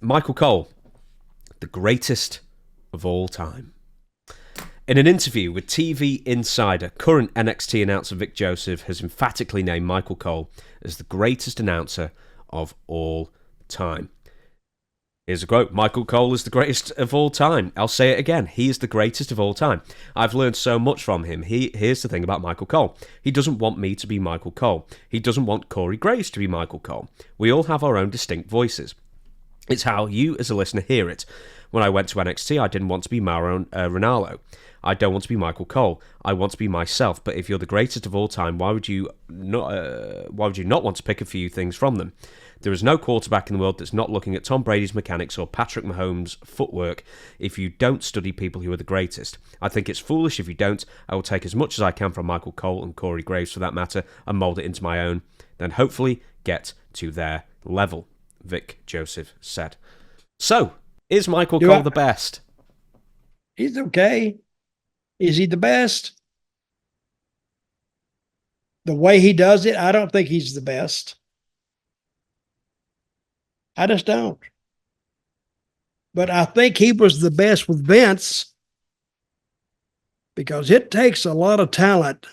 Michael Cole, the greatest of all time. In an interview with TV Insider, current NXT announcer Vic Joseph has emphatically named Michael Cole as the greatest announcer of all time. Here's a quote: Michael Cole is the greatest of all time. I'll say it again. He is the greatest of all time. I've learned so much from him. Here's the thing about Michael Cole. He doesn't want me to be Michael Cole. He doesn't want Corey Graves to be Michael Cole. We all have our own distinct voices. It's how you, as a listener, hear it. When I went to NXT, I didn't want to be Mauro Ranallo. I don't want to be Michael Cole. I want to be myself. But if you're the greatest of all time, why would you not want to pick a few things from them? There is no quarterback in the world that's not looking at Tom Brady's mechanics or Patrick Mahomes' footwork if you don't study people who are the greatest. I think it's foolish if you don't. I will take as much as I can from Michael Cole and Corey Graves, for that matter, and mould it into my own, then hopefully get to their level, Vic Joseph said. So, is Michael Cole the best? He's okay. Is he the best? The way he does it, I don't think he's the best. I just don't. But I think he was the best with Vince, because it takes a lot of talent.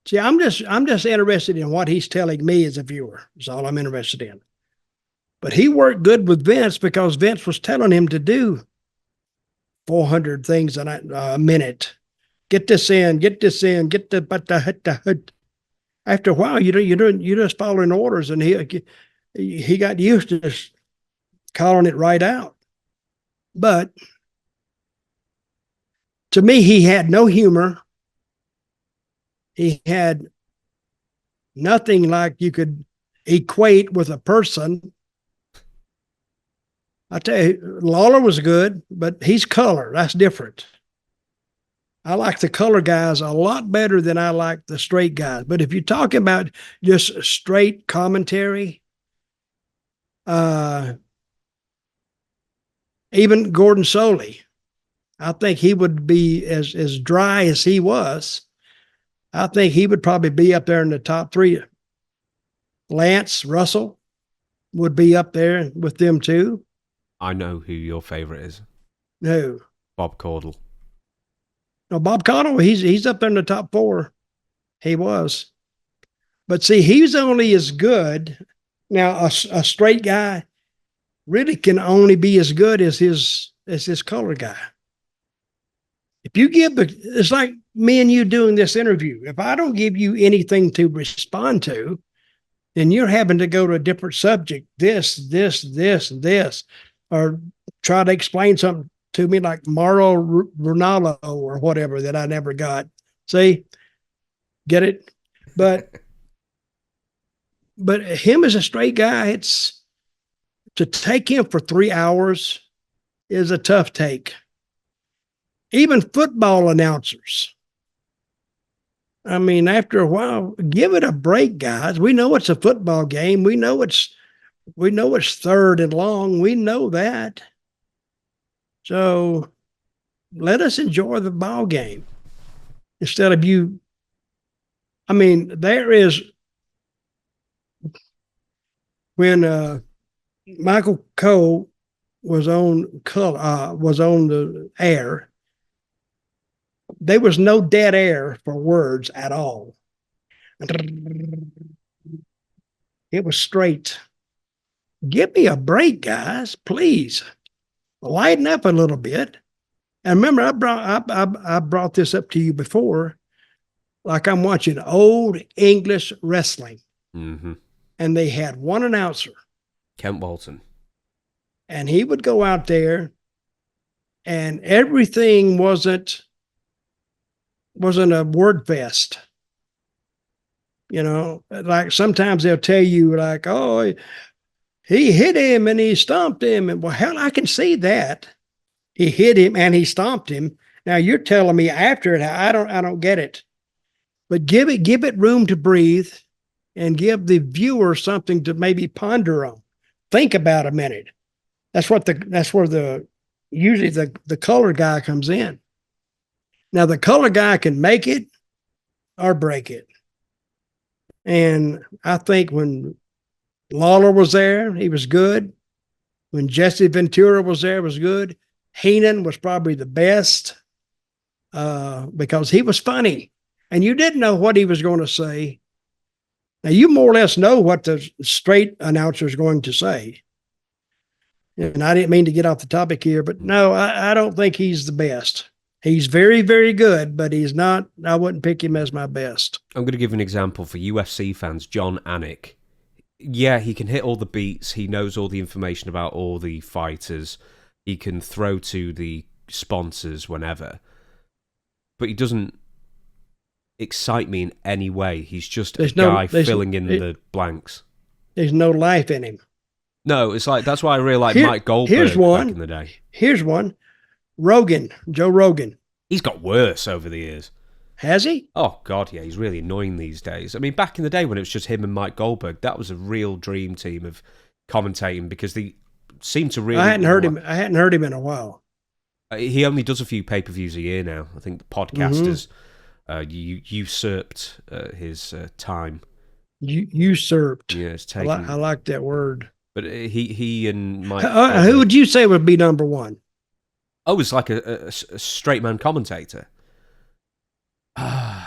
See, I'm just interested in what he's telling me as a viewer. That's all I'm interested in. But he worked good with Vince because Vince was telling him to do 400 things a minute. Get this in, get the. After a while, you're just following orders, and he got used to just calling it right out. But to me, he had no humor. He had nothing like you could equate with a person. I tell you, Lawler was good, but he's color. That's different. I like the color guys a lot better than I like the straight guys. But if you're talking about just straight commentary, even Gordon Soley, I think he would be as dry as he was. I think he would probably be up there in the top three. Lance Russell would be up there with them too. I know who your favorite is. Who? Bob Caudle. No, Bob Caudle, he's up there in the top four. He was. But see, he's only as good. Now, a straight guy really can only be as good as his color guy. If you give it's like me and you doing this interview. If I don't give you anything to respond to, then you're having to go to a different subject, this, or try to explain something to me like Mauro Ranallo or whatever that I never got. See? Get it? But him as a straight guy, it's to take him for 3 hours is a tough take. Even football announcers. I mean, after a while, give it a break, guys. We know it's a football game. We know it's third and long. We know that. So let us enjoy the ball game instead of you. I mean, there is when Michael Cole was on the air, there was no dead air for words at all. It was straight. Give me a break, guys, please. Lighten up a little bit. And remember, I brought this up to you before, like I'm watching old English wrestling. Mm-hmm. And they had one announcer, Kent Walton. And he would go out there, and everything wasn't a word fest. You know, like sometimes they'll tell you like, oh, he hit him and he stomped him. And well, hell, I can see that. He hit him and he stomped him. Now you're telling me after it, I don't get it. But give it room to breathe and give the viewer something to maybe ponder on. Think about a minute. That's where usually the color guy comes in. Now the color guy can make it or break it. And I think when Lawler was there. He was good. When Jesse Ventura was there, it was good. Heenan was probably the best because he was funny. And you didn't know what he was going to say. Now, you more or less know what the straight announcer is going to say. And I didn't mean to get off the topic here, but no, I don't think he's the best. He's very, very good, but he's not. I wouldn't pick him as my best. I'm going to give an example for UFC fans. John Anik. Yeah, he can hit all the beats. He knows all the information about all the fighters. He can throw to the sponsors whenever. But he doesn't excite me in any way. He's just a guy filling in the blanks. There's no life in him. No, it's like, that's why I really like Mike Goldberg back in the day. Here's one. Rogan, Joe Rogan. He's got worse over the years. Has he? Oh, God, yeah. He's really annoying these days. I mean, back in the day when it was just him and Mike Goldberg, that was a real dream team of commentating because they seemed to really... I hadn't heard him in a while. He only does a few pay-per-views a year now. I think the podcasters usurped his time. Usurped. Yeah, it's taken... I like that word. But he and Mike... who would you say would be number one? Oh, it's like a straight man commentator. A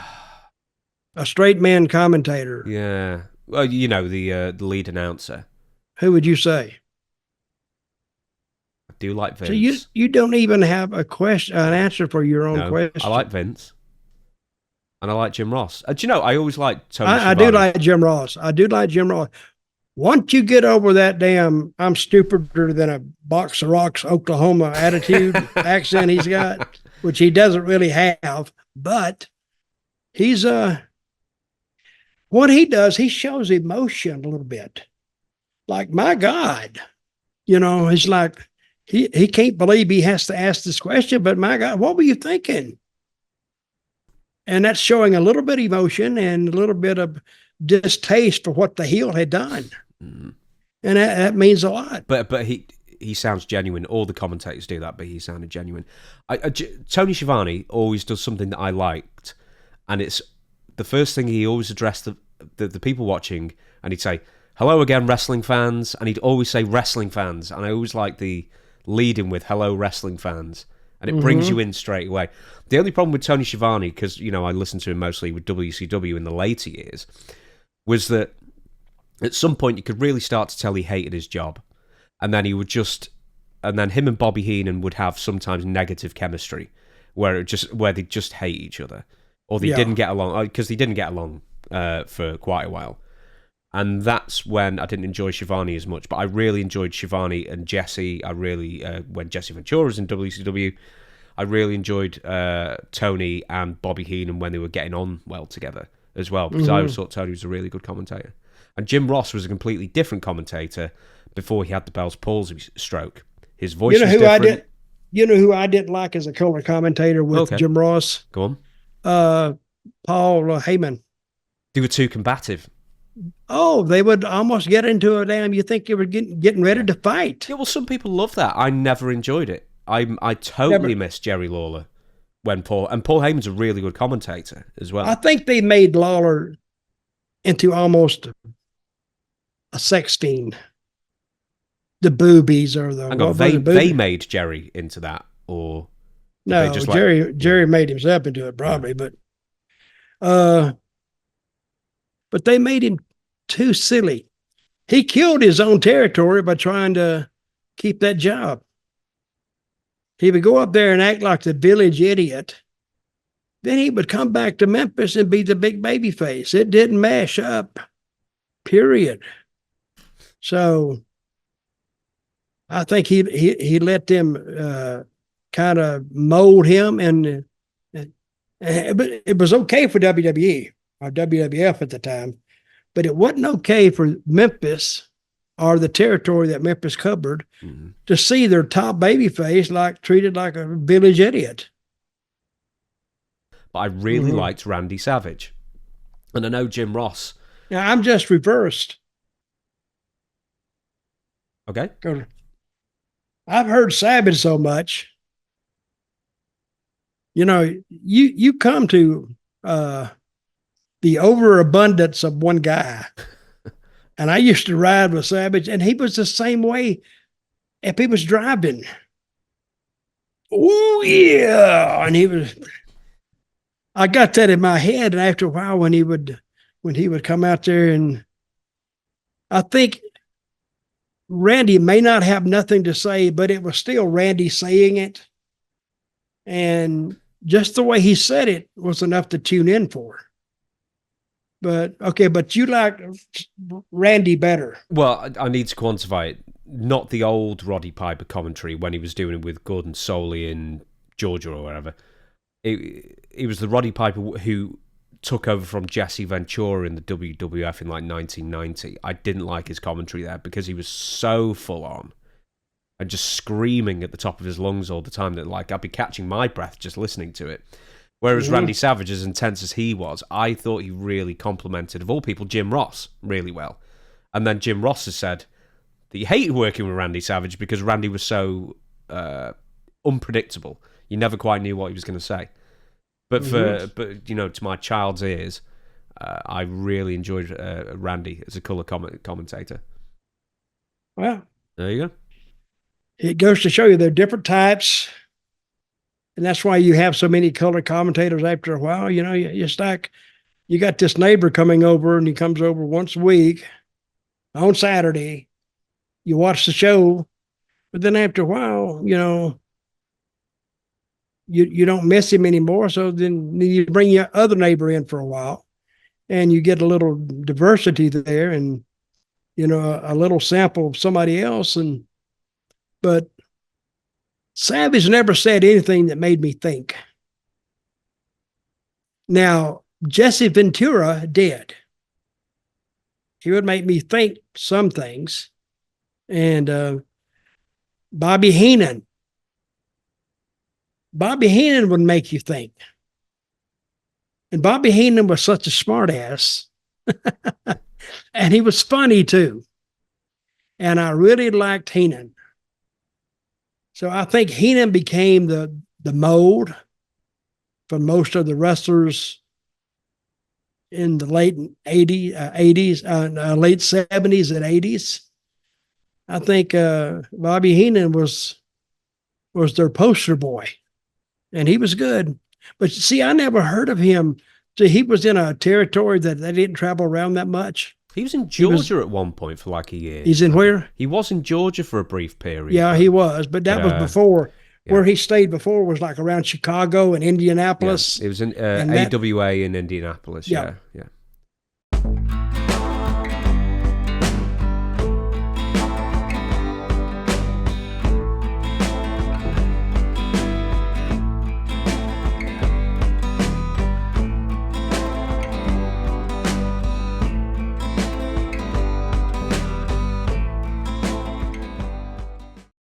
straight man commentator. Yeah. Well, you know, the lead announcer. Who would you say? I do like Vince. So you don't even have an answer for your own question. I like Vince. And I like Jim Ross. Do you know, I always like Tony Schiavone. I do like Jim Ross. Once you get over that damn I'm stupider than a box of rocks Oklahoma attitude accent he's got, which he doesn't really have, but he's what he does, he shows emotion a little bit. Like, my God, he's like, he can't believe he has to ask this question, but my God, what were you thinking? And that's showing a little bit of emotion and a little bit of distaste for what the heel had done. And that means a lot. But he sounds genuine. All the commentators do that, but he sounded genuine. Tony Schiavone always does something that I liked, and it's the first thing he always addressed the people watching, and he'd say, "Hello again, wrestling fans," and he'd always say "wrestling fans," and I always like the lead-in with "Hello, wrestling fans," and it brings you in straight away. The only problem with Tony Schiavone, because I listened to him mostly with WCW in the later years, was that at some point you could really start to tell he hated his job, and then him and Bobby Heenan would have sometimes negative chemistry, where they just hate each other, or they didn't get along, because they didn't get along for quite a while. And that's when I didn't enjoy Schiavone as much, but I really enjoyed Schiavone and Jesse. I really, when Jesse Ventura was in WCW, I really enjoyed Tony and Bobby Heenan when they were getting on well together as well, because I always thought Tony was a really good commentator. And Jim Ross was a completely different commentator before he had the Bell's palsy stroke. His voice was different. You know who I didn't like as a color commentator with Jim Ross? Go on. Paul Heyman. They were too combative. Oh, they would almost get into a damn, you think you were getting ready to fight. Yeah, well, some people love that. I never enjoyed it. I totally miss Jerry Lawler and Paul Heyman's a really good commentator as well. I think they made Lawler into almost a sex fiend. The boobies or the... They made Jerry into that, or... No, Jerry made himself into it probably, but they made him too silly. He killed his own territory by trying to keep that job. He would go up there and act like the village idiot. Then he would come back to Memphis and be the big baby face. It didn't mash up, period. So I think he let them kind of mold him, but it was okay for WWE or WWF at the time, but it wasn't okay for Memphis or the territory that Memphis covered to see their top babyface treated like a village idiot. But I really liked Randy Savage, and I know Jim Ross. Now I'm just reversed. Okay. I've heard Savage so much. You come to the overabundance of one guy. And I used to ride with Savage, and he was the same way if he was driving. Oh, yeah. And I got that in my head. And after a while, when he would come out there, and I think Randy may not have nothing to say, but it was still Randy saying it. And just the way he said it was enough to tune in for. But okay, but you like Randy better. Well, I need to quantify it. Not the old Roddy Piper commentary when he was doing it with Gordon Soley in Georgia or wherever. It was the Roddy Piper who took over from Jesse Ventura in the WWF in like 1990. I didn't like his commentary there because he was so full on and just screaming at the top of his lungs all the time that like I'd be catching my breath just listening to it. Whereas Randy Savage, as intense as he was, I thought he really complimented, of all people, Jim Ross really well. And then Jim Ross has said that he hated working with Randy Savage because Randy was so unpredictable. You never quite knew what he was going to say. But to my child's ears, I really enjoyed Randy as a color commentator. Well, there you go. It goes to show you there are different types. And that's why you have so many color commentators after a while. You know, it's like you got this neighbor coming over, and he comes over once a week on Saturday. You watch the show, but then after a while, you know, you don't miss him anymore. So then you bring your other neighbor in for a while, and you get a little diversity there, and, you know, a little sample of somebody else. But Savage never said anything that made me think. Now, Jesse Ventura did. He would make me think some things. And Bobby Heenan. Bobby Heenan would make you think. And Bobby Heenan was such a smartass. And he was funny too. And I really liked Heenan. So I think Heenan became the mold for most of the wrestlers in the late 80s, late 70s and 80s. I think Bobby Heenan was their poster boy, and he was good. But see, I never heard of him. So he was in a territory that they didn't travel around that much. He was in Georgia at one point for like a year. He's in where? He was in Georgia for a brief period. Yeah, he was. But that was before. Yeah. Where he stayed before was like around Chicago and Indianapolis. Yeah. It was in AWA in Indianapolis. Yeah.